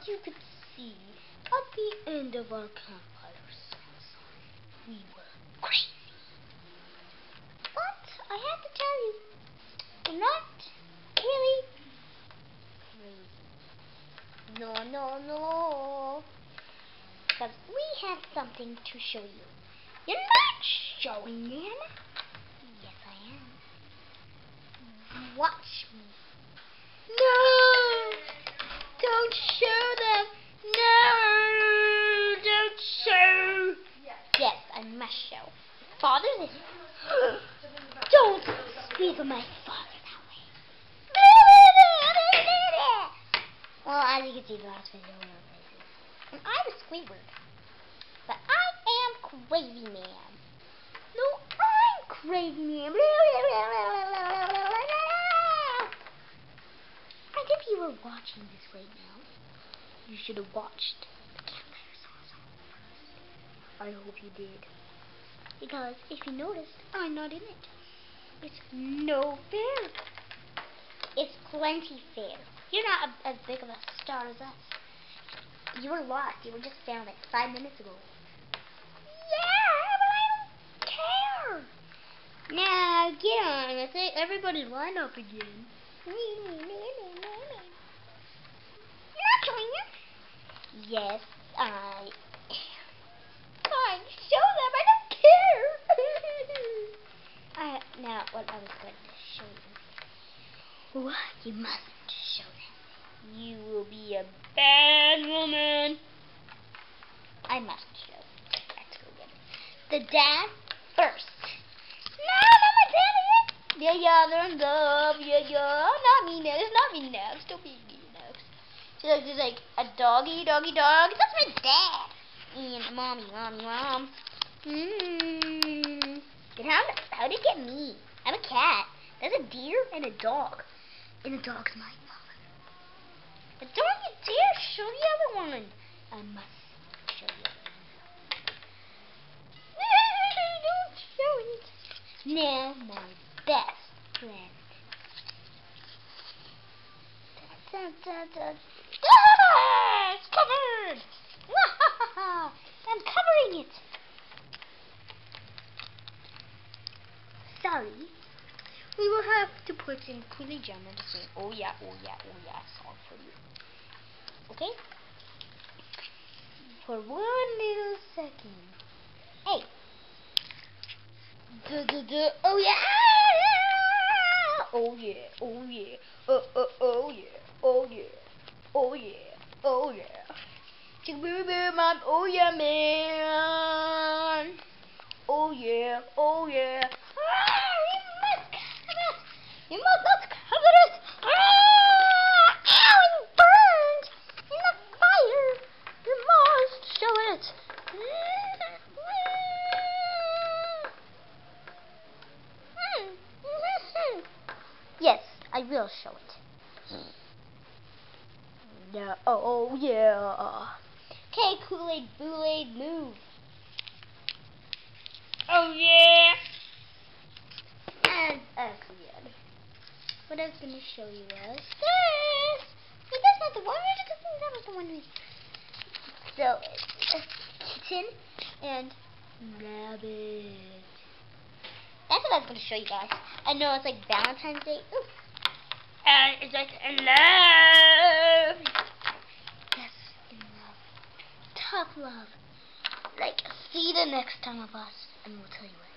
you could see, at the end of our campfire session, we were crazy. But I have to tell you, we're not really crazy. No, no, no. Because we have something to show you. You're not showing them. Yes, I am. Watch me. No! Don't show them! No! Don't show! Yes, I must show. Father, don't speak of my father that way. Well, as you can see, the last video, and I'm a Squidward. But I am Crazy Man. No, I'm Crazy Man. And if you were watching this right now, you should have watched the campfire song first. I hope you did. Because if you noticed, I'm not in it. It's no fair. It's plenty fair. You're not as big of a star as us. You were lost. You were just found like 5 minutes ago. Yeah, but I don't care. Now get on. I think everybody line up again. You're not showing them. Yes, I am. Fine, show them. I don't care. Now, what I was going to show you. What? You mustn't show them. You will be a bad woman. I must show. Let's go get it. The dad first. No, not my daddy. Yeah, they're in love. Yeah. Not me now. It's not me now. Still being me now. So there's like a doggy. That's my dad. And mommy. How did it get me? I'm a cat. There's a deer and a dog. And the dog's my father. But don't you dare show the other one. I must show you. Don't show it. Now, my best friend. Ah, it's covered. I'm covering it. Sorry. We will have to put in Coolie Jammer to sing Oh Yeah song for you. Okay? For 1 little second. Hey. Oh yeah. Oh yeah. Oh yeah. Oh yeah. Chicka-boo-boo, mom. Oh yeah, man. Oh yeah. You must not cover it! Ow, it burned! In the fire! You must show it! Yes, I will show it. Yeah, oh yeah. Okay, Kool-Aid, Boo-Aid, move. Oh yeah! And again. What I was going to show you was this. But that's not the one. That was the one we. So it's a kitten and rabbit. That's what I was going to show you guys. I know it's like Valentine's Day. Ooh. And it's like in love. Yes, in love. Tough love. Like, see the next time of us, and we'll tell you what.